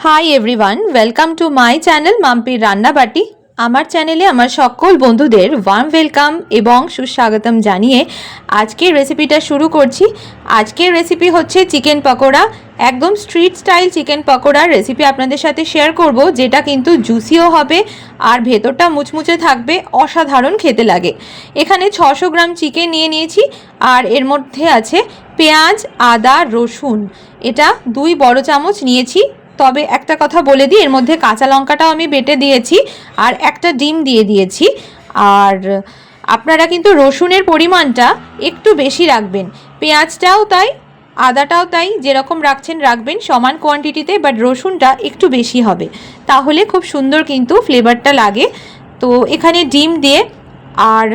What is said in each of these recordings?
High everyone, welcome to my channel মাম্পির রান্নাবাটি। আমার চ্যানেলে আমার সকল বন্ধুদের ওয়ার্ম ওয়েলকাম এবং সুস্বাগতম জানিয়ে আজকের রেসিপিটা শুরু করছি। আজকের রেসিপি হচ্ছে চিকেন পকোড়া। একদম স্ট্রিট স্টাইল চিকেন পকোড়ার রেসিপি আপনাদের সাথে শেয়ার করব, যেটা কিন্তু জুসিও হবে আর ভেতরটা মুচমুচে থাকবে, অসাধারণ খেতে লাগে। এখানে 600 গ্রাম চিকেন নিয়ে নিয়েছি আর এর মধ্যে আছে পেঁয়াজ, আদা, রসুন। এটা 2 বড় চামচ নিয়েছি। তবে একটা কথা বলে দিই, এর মধ্যে কাঁচা লঙ্কাটাও আমি বেটে দিয়েছি আর একটা ডিম দিয়ে দিয়েছি। আর আপনারা কিন্তু রসুনের পরিমাণটা একটু বেশি রাখবেন, পেঁয়াজটাও তাই, আদাটাও তাই, যেরকম রাখবেন সমান কোয়ান্টিটিতে, বাট রসুনটা একটু বেশি হবে, তাহলে খুব সুন্দর কিন্তু ফ্লেভারটা লাগে। তো এখানে ডিম দিয়ে আর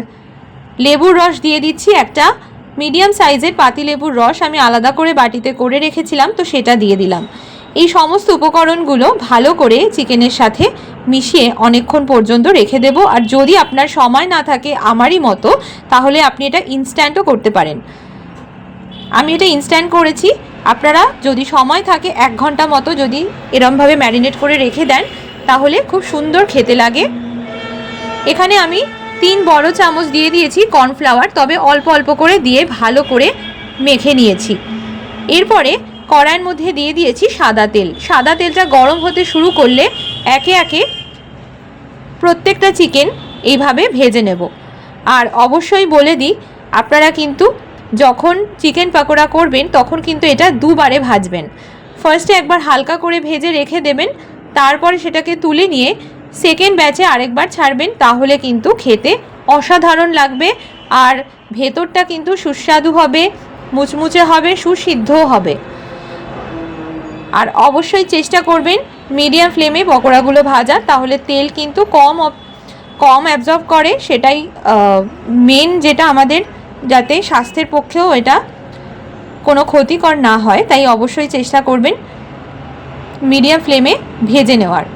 লেবুর রস দিয়ে দিচ্ছি। একটা মিডিয়াম সাইজের পাতি লেবুর রস আমি আলাদা করে বাটিতে করে রেখেছিলাম, তো সেটা দিয়ে দিলাম। এই সমস্ত উপকরণগুলো ভালো করে চিকেনের সাথে মিশিয়ে অনেকক্ষণ পর্যন্ত রেখে দেব। আর যদি আপনার সময় না থাকে আমারই মতো, তাহলে আপনি এটা ইনস্ট্যান্টও করতে পারেন। আমি এটা ইনস্ট্যান্ট করেছি। আপনারা যদি সময় থাকে 1 ঘন্টা মতো যদি এরমভাবে ম্যারিনেট করে রেখে দেন, তাহলে খুব সুন্দর খেতে লাগে। এখানে আমি 3 বড় চামচ দিয়ে দিয়েছি কর্নফ্লাওয়ার, তবে অল্প অল্প করে দিয়ে ভালো করে মেখে নিয়েছি। এরপরে কড়াইয়ের মধ্যে দিয়ে দিয়েছি সাদা তেল। সাদা তেলটা গরম হতে শুরু করলে একে একে প্রত্যেকটা চিকেন এইভাবে ভেজে নেব। আর অবশ্যই বলে দিই, আপনারা কিন্তু যখন চিকেন পকোড়া করবেন তখন কিন্তু এটা 2 বারে ভাজবেন। ফার্স্টে একবার হালকা করে ভেজে রেখে দেবেন, তারপরে সেটাকে তুলে নিয়ে সেকেন্ড ব্যাচে আরেকবার ছাড়বেন, তাহলে কিন্তু খেতে অসাধারণ লাগবে। আর ভেতরটা কিন্তু সুস্বাদু হবে, মুচমুচে হবে, সুসিদ্ধও হবে। আর অবশ্যই চেষ্টা করবেন মিডিয়াম ফ্লেমে পকোড়াগুলো ভাজা, তাহলে তেল কিন্তু কম অ্যাবজর্ব করে। সেটাই মেন, যেটা আমাদের যাতে স্বাস্থ্যের পক্ষেও এটা কোনো ক্ষতিকর না হয়, তাই অবশ্যই চেষ্টা করবেন মিডিয়াম ফ্লেমে ভেজে নেওয়ার।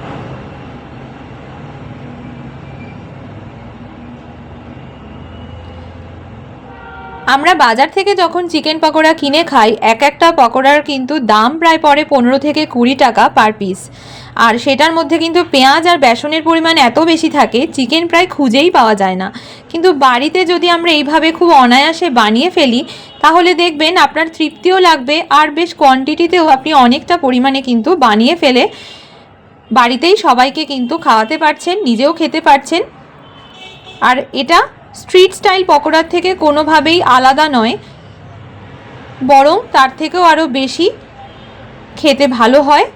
আমরা বাজার থেকে যখন চিকেন পকোড়া কিনে খাই, একটা পকোড়ার কিন্তু দাম প্রায় পড়ে 15 থেকে 20 টাকা পার পিস। আর সেটার মধ্যে কিন্তু পেঁয়াজ আর বেসনের পরিমাণ এত বেশি থাকে, চিকেন প্রায় খুঁজেই পাওয়া যায় না। কিন্তু বাড়িতে যদি আমরা এইভাবে খুব অনায়াসে বানিয়ে ফেলি, তাহলে দেখবেন আপনার তৃপ্তিও লাগবে আর বেশ কোয়ান্টিটিতেও আপনি অনেকটা পরিমাণে কিন্তু বানিয়ে ফেলে বাড়িতেই সবাইকে কিন্তু খাওয়াতে পারছেন, নিজেও খেতে পারছেন। আর এটা স্ট্রিট স্টাইল পকোড়ার থেকে কোনোভাবেই আলাদা নয়, বরং তার থেকেও আরও বেশি খেতে ভালো হয়।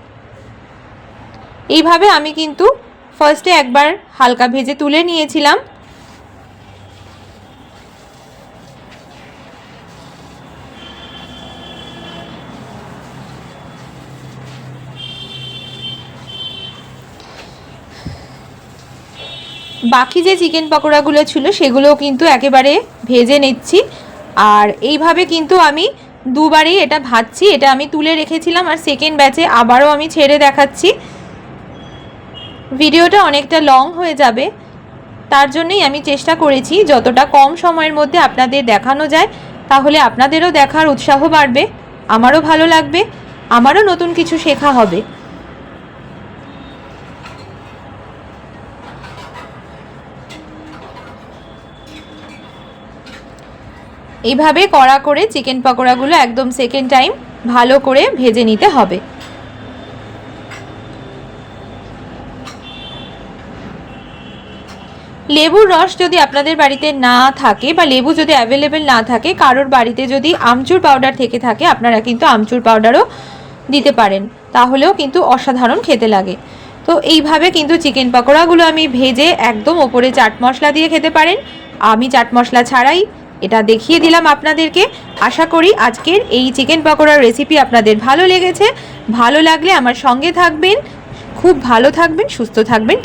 এইভাবে আমি কিন্তু ফার্স্টে একবার হালকা ভেজে তুলে নিয়েছিলাম। বাকি যে চিকেন পকোড়াগুলো ছিল সেগুলোও কিন্তু একেবারে ভেজে নিচ্ছি। আর এইভাবে কিন্তু আমি 2 বারেই এটা ভাজছি। এটা আমি তুলে রেখেছিলাম আর সেকেন্ড ব্যাচে আবারও আমি ছেড়ে দেখাচ্ছি। ভিডিওটা অনেকটা লং হয়ে যাবে, তার জন্যই আমি চেষ্টা করেছি যতটা কম সময়ের মধ্যে আপনাদের দেখানো যায়, তাহলে আপনাদেরও দেখার উৎসাহ বাড়বে, আমারও ভালো লাগবে, আমারও নতুন কিছু শেখা হবে। এইভাবে কড়া করে চিকেন পকোড়াগুলো একদম সেকেন্ড টাইম ভালো করে ভেজে নিতে হবে। লেবুর রস যদি আপনাদের বাড়িতে না থাকে বা লেবু যদি অ্যাভেলেবেল না থাকে, কারোর বাড়িতে যদি আমচুর পাউডার থেকে থাকে, আপনারা কিন্তু আমচুর পাউডারও দিতে পারেন, তাহলেও কিন্তু অসাধারণ খেতে লাগে। তো এইভাবে কিন্তু চিকেন পকোড়াগুলো আমি ভেজে একদম ওপরে চাট মশলা দিয়ে খেতে পারেন। আমি চাট মশলা ছাড়াই এটা দেখিয়ে দিলাম আপনাদেরকে। আশা করি আজকের এই চিকেন পকোড়ার রেসিপি আপনাদের ভালো লেগেছে। ভালো লাগলে আমার সঙ্গে থাকবেন। খুব ভালো থাকবেন, সুস্থ থাকবেন।